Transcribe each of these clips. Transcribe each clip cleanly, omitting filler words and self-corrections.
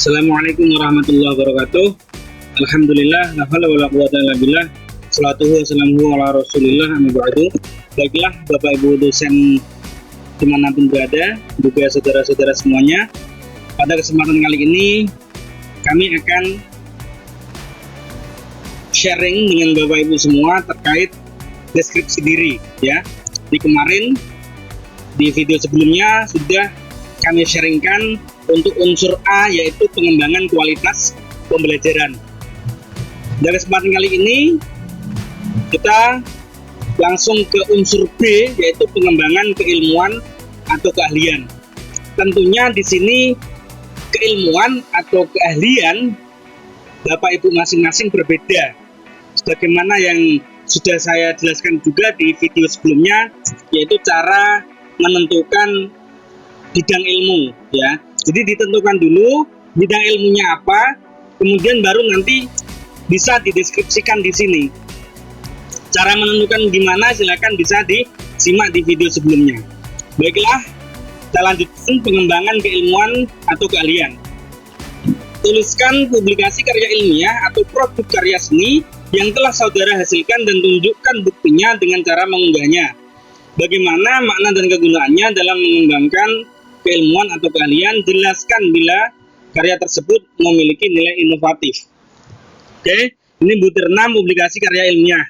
Assalamualaikum warahmatullahi wabarakatuh. Alhamdulillah, la haula wala quwwata illa billah. Shalatuhu wassalamuhu ala Rasulillah amma ba'du. Baiklah Bapak Ibu dosen dimanapun berada, juga saudara-saudara semuanya. Pada kesempatan kali ini kami akan sharing dengan Bapak Ibu semua terkait deskripsi diri ya. Di kemarin di video sebelumnya sudah kami sharingkan untuk unsur A, yaitu pengembangan kualitas pembelajaran. Dari kesempatan kali ini kita langsung ke unsur B, yaitu pengembangan keilmuan atau keahlian. Tentunya di sini keilmuan atau keahlian Bapak Ibu masing-masing berbeda. Sebagaimana yang sudah saya jelaskan juga di video sebelumnya, yaitu cara menentukan bidang ilmu ya. Jadi ditentukan dulu bidang ilmunya apa, kemudian baru nanti bisa dideskripsikan di sini. Cara menentukan gimana silakan bisa disimak di video sebelumnya. Baiklah, kita lanjutkan pengembangan keilmuan atau keahlian. Tuliskan publikasi karya ilmiah atau produk karya seni yang telah saudara hasilkan dan tunjukkan buktinya dengan cara mengunggahnya. Bagaimana makna dan kegunaannya dalam mengembangkan keilmuan atau keahlian, jelaskan bila karya tersebut memiliki nilai inovatif. Oke, ini butir 6 publikasi karya ilmiah.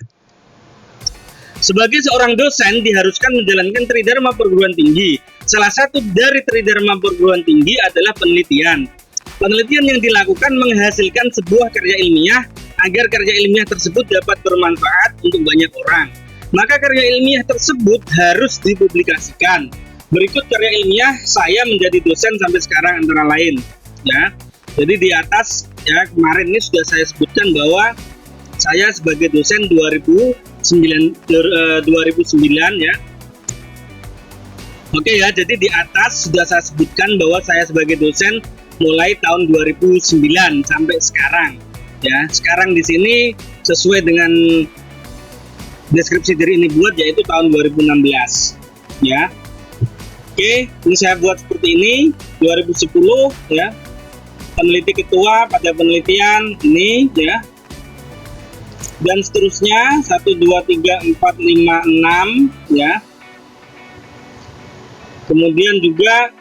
Sebagai seorang dosen diharuskan menjalankan tridharma perguruan tinggi. Salah satu dari tridharma perguruan tinggi adalah penelitian. Penelitian yang dilakukan menghasilkan sebuah karya ilmiah agar karya ilmiah tersebut dapat bermanfaat untuk banyak orang. Maka karya ilmiah tersebut harus dipublikasikan. Berikut karya ilmiah saya menjadi dosen sampai sekarang antara lain ya. Jadi di atas ya, kemarin ini sudah saya sebutkan bahwa saya sebagai dosen 2009 ya. Oke ya, jadi di atas sudah saya sebutkan bahwa saya sebagai dosen mulai tahun 2009 sampai sekarang ya. Sekarang di sini sesuai dengan deskripsi diri ini buat, yaitu tahun 2016 ya. Oke, ini saya buat seperti ini 2010 ya. Peneliti ketua pada penelitian ini ya. Dan seterusnya 1 2 3 4 5 6 ya. Kemudian juga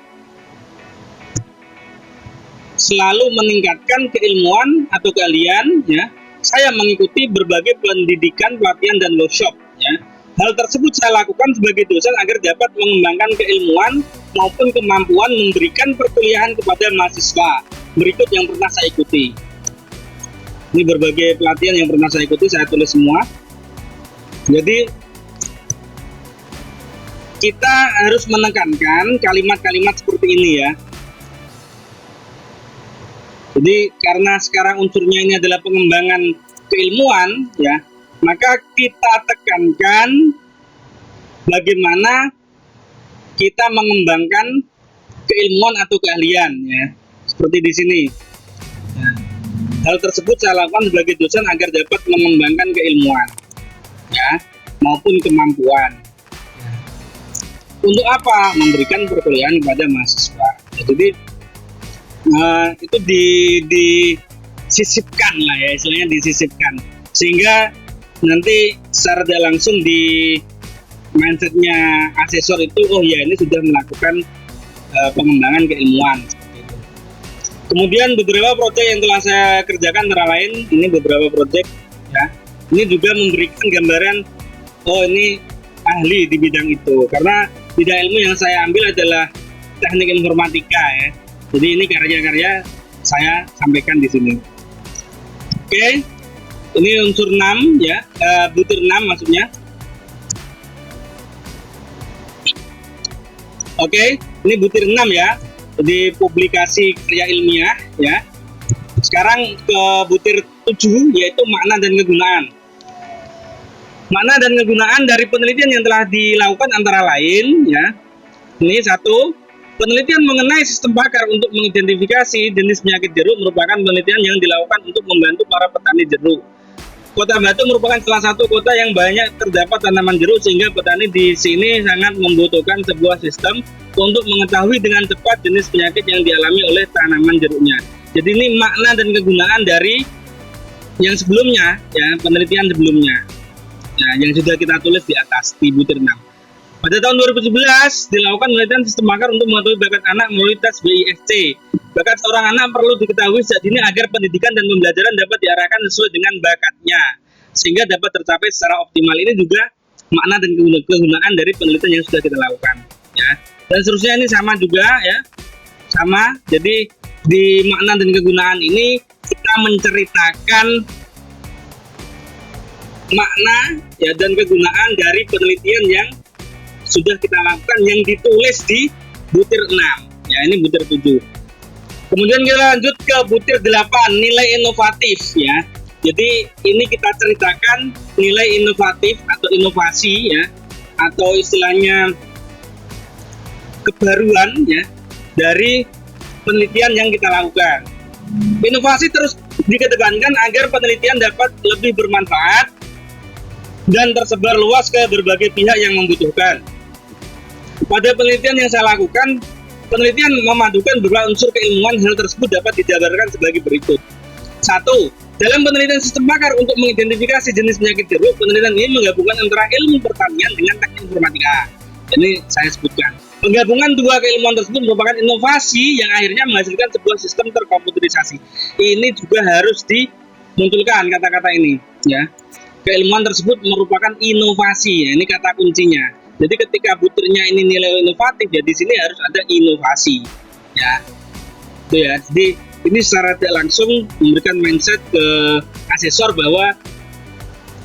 selalu meningkatkan keilmuan atau keahlian ya. Saya mengikuti berbagai pendidikan, pelatihan dan workshop ya. Hal tersebut saya lakukan sebagai dosen agar dapat mengembangkan keilmuan maupun kemampuan memberikan perkuliahan kepada mahasiswa. Berikut yang pernah saya ikuti. Ini berbagai pelatihan yang pernah saya ikuti, saya tulis semua. Jadi kita harus menekankan kalimat-kalimat seperti ini ya. Jadi karena sekarang unsurnya ini adalah pengembangan keilmuan ya, maka kita tekankan bagaimana kita mengembangkan keilmuan atau keahlian ya. Seperti di sini. Nah, hal tersebut saya lakukan sebagai dosen agar dapat mengembangkan keilmuan ya, maupun kemampuan. Untuk apa? Memberikan perkuliahan kepada mahasiswa. Ya, jadi itu disisipkan lah ya, istilahnya disisipkan, sehingga nanti secara tidak langsung di mindsetnya asesor itu, oh ya ini sudah melakukan pengembangan keilmuan. Kemudian beberapa proyek yang telah saya kerjakan antara lain, ini beberapa proyek ya, ini juga memberikan gambaran, oh ini ahli di bidang itu, karena bidang ilmu yang saya ambil adalah teknik informatika ya. Jadi ini karya-karya saya sampaikan di sini. Oke, ini unsur 6 ya, butir 6 maksudnya. Oke, ini butir 6 ya. Jadi publikasi karya ilmiah ya. Sekarang ke butir 7, yaitu makna dan kegunaan. Makna dan kegunaan dari penelitian yang telah dilakukan antara lain ya. Ini satu, penelitian mengenai sistem bakar untuk mengidentifikasi jenis penyakit jeruk merupakan penelitian yang dilakukan untuk membantu para petani jeruk. Kota Batu merupakan salah satu kota yang banyak terdapat tanaman jeruk, sehingga petani di sini sangat membutuhkan sebuah sistem untuk mengetahui dengan cepat jenis penyakit yang dialami oleh tanaman jeruknya. Jadi ini makna dan kegunaan dari yang sebelumnya, ya, penelitian sebelumnya, ya, yang sudah kita tulis di atas di butir 6. Pada tahun 2017 dilakukan penelitian sistem makar untuk mengetahui bakat anak melalui tes BISC. Bakat seorang anak perlu diketahui sejak dini agar pendidikan dan pembelajaran dapat diarahkan sesuai dengan bakatnya, sehingga dapat tercapai secara optimal. Ini juga makna dan kegunaan dari penelitian yang sudah kita lakukan, ya. Dan seterusnya ini sama juga, ya, sama. Jadi di makna dan kegunaan ini kita menceritakan makna, ya, dan kegunaan dari penelitian yang sudah kita lakukan yang ditulis di butir 6, ya, ini butir 7. Kemudian kita lanjut ke butir 8, nilai inovatif, ya. Jadi ini kita ceritakan nilai inovatif atau inovasi, ya, atau istilahnya kebaruan, ya, dari penelitian yang kita lakukan. Inovasi terus dikedepankan agar penelitian dapat lebih bermanfaat dan tersebar luas ke berbagai pihak yang membutuhkan. Pada penelitian yang saya lakukan, penelitian memadukan beberapa unsur keilmuan. Hal tersebut dapat dijabarkan sebagai berikut. 1. Dalam penelitian sistem makar untuk mengidentifikasi jenis penyakit jeruk, penelitian ini menggabungkan antara ilmu pertanian dengan teknik informatika. Ini saya sebutkan. Penggabungan dua keilmuan tersebut merupakan inovasi yang akhirnya menghasilkan sebuah sistem terkomputerisasi. Ini juga harus dimunculkan kata-kata ini, ya. Keilmuan tersebut merupakan inovasi, ya. Ini kata kuncinya. Jadi ketika butirnya ini nilai inovatif, ya di sini harus ada inovasi, ya. Itu ya. Jadi ini secara tidak langsung memberikan mindset ke asesor bahwa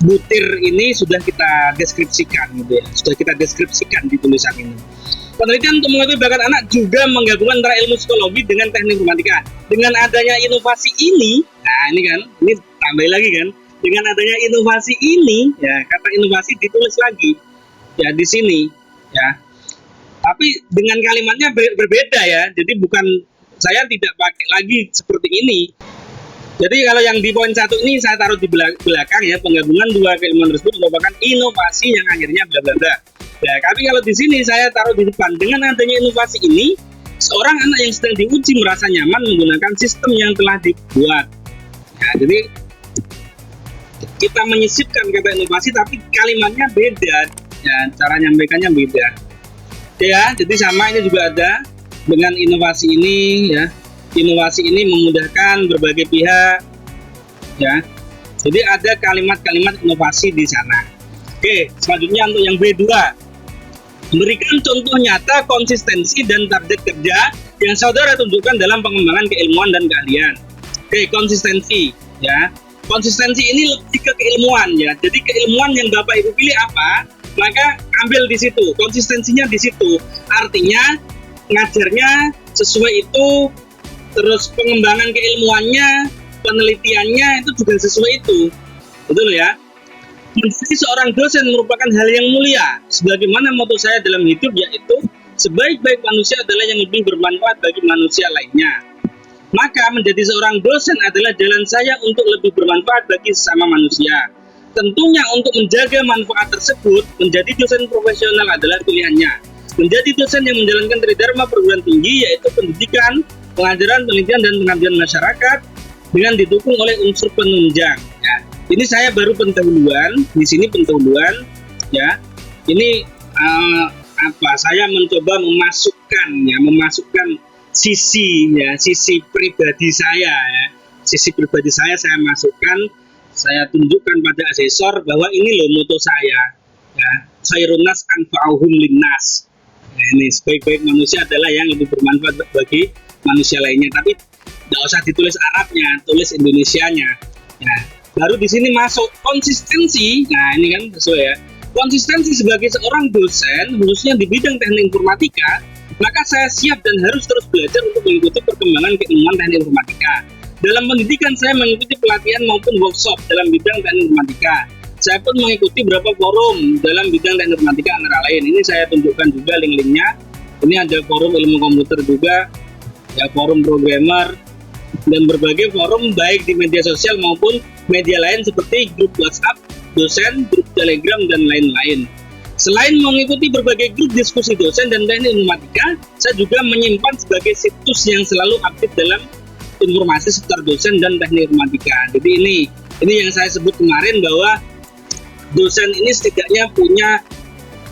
butir ini sudah kita deskripsikan, gitu ya. Sudah kita deskripsikan di tulisan ini. Penelitian untuk mengetahui bakat anak juga menggabungkan antara ilmu psikologi dengan teknik informatika. Dengan adanya inovasi ini, nah ini kan, ini tambah lagi kan, dengan adanya inovasi ini, ya, kata inovasi ditulis lagi, ya, di sini, ya. Tapi dengan kalimatnya berbeda, ya. Jadi bukan, saya tidak pakai lagi seperti ini. Jadi kalau yang di poin 1 ini saya taruh di belakang, ya, penggabungan dua keilmuan tersebut merupakan inovasi yang akhirnya bla bla bla. Ya, tapi kalau di sini saya taruh di depan, dengan adanya inovasi ini, seorang anak yang sedang diuji merasa nyaman menggunakan sistem yang telah dibuat. Ya, jadi kita menyisipkan kata inovasi, tapi kalimatnya beda, ya, cara nyampaikannya beda. Ya, jadi sama ini juga ada dengan inovasi ini, ya. Inovasi ini memudahkan berbagai pihak, ya. Jadi ada kalimat-kalimat inovasi di sana. Oke, selanjutnya untuk yang B2. Memberikan contoh nyata konsistensi dan target kerja yang saudara tunjukkan dalam pengembangan keilmuan dan keahlian. Oke, konsistensi, ya. Konsistensi ini lebih ke keilmuan, ya. Jadi keilmuan yang Bapak Ibu pilih apa, maka ambil di situ. Konsistensinya di situ. Artinya ngajarnya sesuai itu, terus pengembangan keilmuannya, penelitiannya itu juga sesuai itu. Betul, ya. Menjadi seorang dosen merupakan hal yang mulia. Sebagaimana moto saya dalam hidup, yaitu sebaik-baik manusia adalah yang lebih bermanfaat bagi manusia lainnya. Maka menjadi seorang dosen adalah jalan saya untuk lebih bermanfaat bagi sesama manusia. Tentunya untuk menjaga manfaat tersebut, menjadi dosen profesional adalah pilihannya. Menjadi dosen yang menjalankan tridharma perguruan tinggi, yaitu pendidikan, pengajaran, penelitian, dan pengabdian masyarakat, dengan didukung oleh unsur penunjang, ya. Ini saya baru pendahuluan, di sini pendahuluan, ya. Ini saya mencoba memasukkan sisi, ya, sisi pribadi saya, ya. Sisi pribadi saya masukkan, saya tunjukkan pada asesor bahwa ini loh moto saya, ya. Khairun nas anfa'uhum linnas. Nah, ini sebaik-baik manusia adalah yang lebih bermanfaat bagi manusia lainnya. Tapi tidak usah ditulis Arabnya, tulis Indonesianya, ya. Baru di sini masuk konsistensi. Nah, ini kan sesuai, ya. Konsistensi sebagai seorang dosen, khususnya di bidang teknik informatika, maka saya siap dan harus terus belajar untuk mengikuti perkembangan keilmuan teknik informatika. Dalam pendidikan, saya mengikuti pelatihan maupun workshop dalam bidang teknik informatika. Saya pun mengikuti beberapa forum dalam bidang teknik informatika antara lain. Ini saya tunjukkan juga link-linknya. Ini ada forum ilmu komputer juga, ya, forum programmer, dan berbagai forum baik di media sosial maupun media lain seperti grup WhatsApp, dosen, grup Telegram, dan lain-lain. Selain mengikuti berbagai grup diskusi dosen dan teknik informatika, saya juga menyimpan sebagai situs yang selalu aktif dalam informasi seputar dosen dan teknik informatika. Jadi ini yang saya sebut kemarin bahwa dosen ini setidaknya punya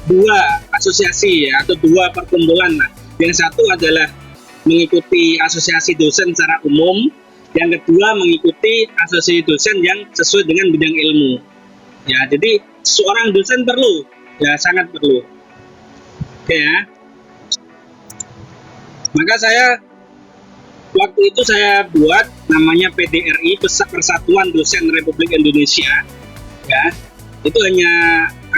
dua asosiasi ya, atau dua perkumpulan lah. Yang satu adalah mengikuti asosiasi dosen secara umum, yang kedua mengikuti asosiasi dosen yang sesuai dengan bidang ilmu. Ya, jadi seorang dosen perlu, ya sangat perlu. Oke ya. Maka waktu itu saya buat namanya PDRI, Persatuan Dosen Republik Indonesia. Ya, itu hanya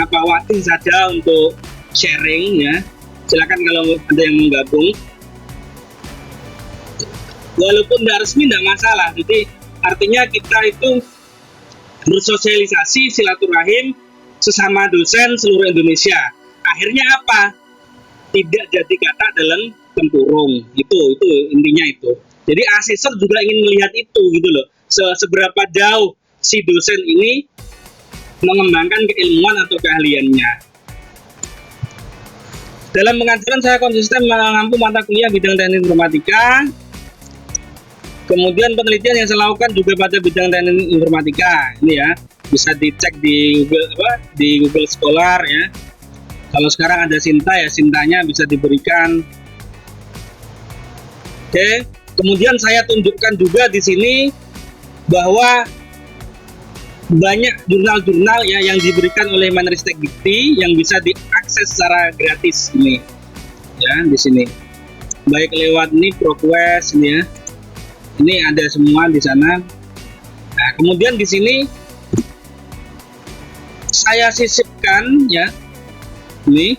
waktu saja untuk sharing ya. Silakan kalau ada yang menggabung. Walaupun tidak resmi tidak masalah. Jadi artinya kita itu bersosialisasi silaturahim sesama dosen seluruh Indonesia. Akhirnya apa? Tidak jadi kata dalam tempurung. Itu intinya itu. Jadi asesor juga ingin melihat itu gitu loh. Seberapa jauh si dosen ini mengembangkan keilmuan atau keahliannya. Dalam pengajaran saya konsisten mengampu mata kuliah bidang teknik informatika. Kemudian penelitian yang saya lakukan juga pada bidang teknik informatika. Ini ya, bisa dicek di Google Scholar ya. Kalau sekarang ada Sinta ya, Sintanya bisa diberikan. Oke, kemudian saya tunjukkan juga di sini bahwa banyak jurnal-jurnal ya yang diberikan oleh Menristek Dikti yang bisa diakses secara gratis ini. Ya, di sini. Baik lewat ini ProQuest ini ya. Ini ada semua di sana. Nah, kemudian di sini saya sisipkan ya. Ini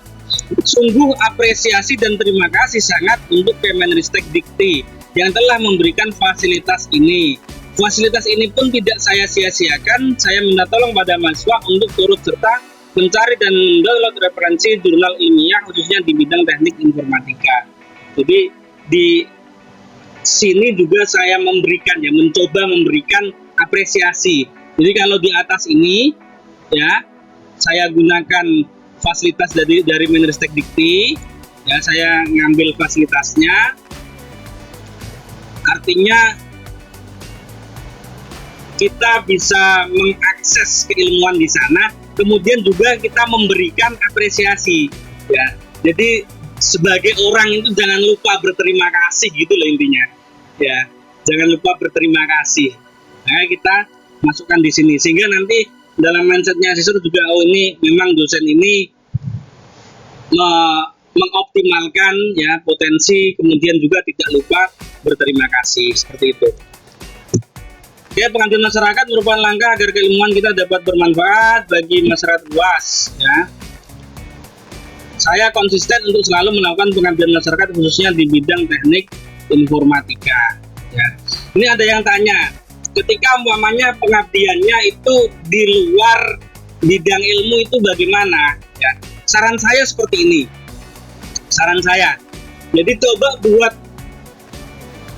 sungguh apresiasi dan terima kasih sangat untuk Kemenristek Dikti yang telah memberikan fasilitas ini. Fasilitas ini pun tidak saya sia-siakan. Saya minta tolong pada mahasiswa untuk turut serta mencari dan mendownload referensi jurnal ilmiah khususnya di bidang teknik informatika. Jadi di sini juga saya mencoba memberikan apresiasi. Jadi kalau di atas ini ya saya gunakan fasilitas dari Menristek Dikti ya, saya ngambil fasilitasnya, artinya kita bisa mengakses keilmuan di sana, kemudian juga kita memberikan apresiasi ya. Jadi sebagai orang itu jangan lupa berterima kasih gitu loh intinya ya, jangan lupa berterima kasih. Nah, kita masukkan di sini sehingga nanti dalam mindsetnya asesor juga, oh ini memang dosen ini mengoptimalkan ya potensi, kemudian juga tidak lupa berterima kasih seperti itu. Ya, pengabdian masyarakat merupakan langkah agar keilmuan kita dapat bermanfaat bagi masyarakat luas ya. Saya konsisten untuk selalu melakukan pengabdian masyarakat khususnya di bidang teknik informatika ya. Ini ada yang tanya, ketika umpamanya pengabdiannya itu di luar bidang ilmu itu bagaimana ya? Saran saya seperti ini. Saran saya. Jadi coba buat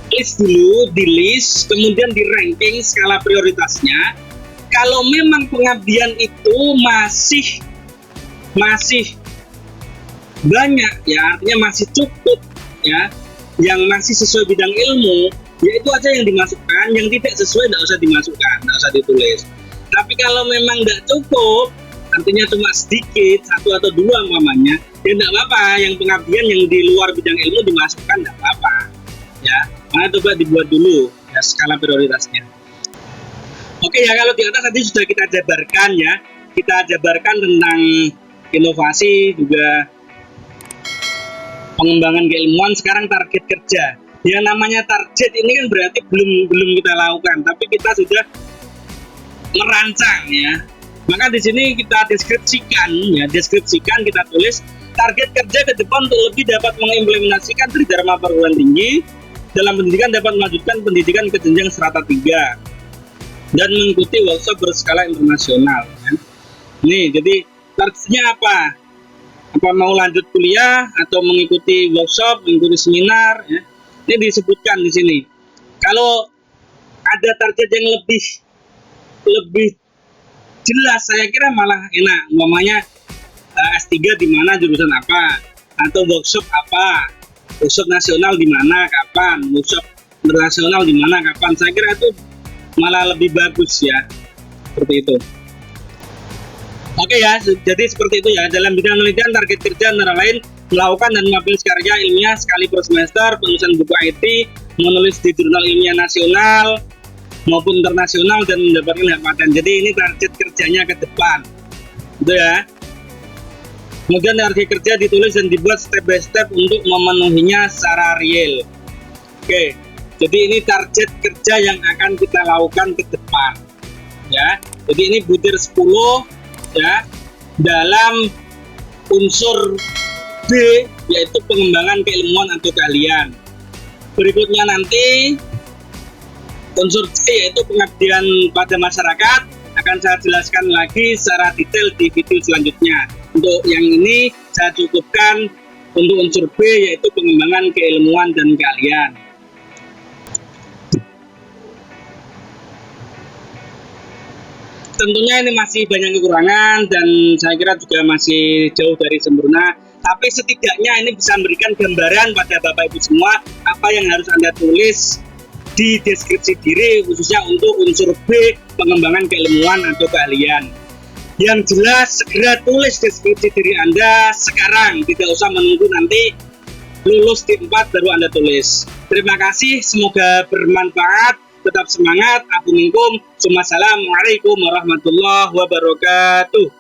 list dulu, di list, kemudian di ranking skala prioritasnya. Kalau memang pengabdian itu masih banyak ya, artinya masih cukup ya, yang masih sesuai bidang ilmu, ya itu aja yang dimasukkan. Yang tidak sesuai tidak usah dimasukkan, tidak usah ditulis. Tapi kalau memang tidak cukup, artinya cuma sedikit, satu atau dua umpamanya, ya tidak apa-apa. Yang pengabdian yang di luar bidang ilmu dimasukkan tidak apa-apa ya. Nah, coba dibuat dulu ya skala prioritasnya. Oke ya, kalau di atas tadi sudah kita jabarkan ya, kita jabarkan tentang inovasi juga pengembangan keilmuan. Sekarang target kerja. Yang namanya target ini kan berarti belum kita lakukan, tapi kita sudah merancang ya. Maka di sini kita deskripsikan, kita tulis target kerja ke depan untuk lebih dapat mengimplementasikan tridharma perguruan tinggi dalam pendidikan, dapat melanjutkan pendidikan ke jenjang strata 3 dan mengikuti workshop berskala internasional ya. Nih, jadi targetnya apa? Apa mau lanjut kuliah atau mengikuti workshop, mengikuti seminar ya. Ini disebutkan di sini. Kalau ada target yang lebih jelas, saya kira malah enak. Umpamanya S3 di mana, jurusan apa, atau workshop apa, workshop nasional di mana, kapan, workshop internasional di mana, kapan. Saya kira itu malah lebih bagus ya, seperti itu. Oke ya, jadi seperti itu ya. Dalam bidang penelitian, target kerja antara lain melakukan dan mempublish karya ilmiah sekali per semester, penulisan buku IT, menulis di jurnal ilmiah nasional maupun internasional, dan mendapatkan hak paten. Jadi ini target kerjanya ke depan, gitu ya. Kemudian target kerja ditulis dan dibuat step by step untuk memenuhinya secara real. Oke, jadi ini target kerja yang akan kita lakukan ke depan, ya. Jadi ini butir 10 ya, dalam unsur B, yaitu pengembangan keilmuan atau keahlian. Berikutnya nanti unsur C, yaitu pengabdian pada masyarakat, akan saya jelaskan lagi secara detail di video selanjutnya. Untuk yang ini saya cukupkan untuk unsur B, yaitu pengembangan keilmuan dan keahlian. Tentunya ini masih banyak kekurangan dan saya kira juga masih jauh dari sempurna. Tapi setidaknya ini bisa memberikan gambaran pada Bapak Ibu semua apa yang harus Anda tulis di deskripsi diri, khususnya untuk unsur B, pengembangan keilmuan atau keahlian. Yang jelas segera tulis deskripsi diri Anda sekarang, tidak usah menunggu nanti lulus di 4 baru Anda tulis. Terima kasih, semoga bermanfaat. Tetap semangat. Assalamualaikum warahmatullahi wabarakatuh.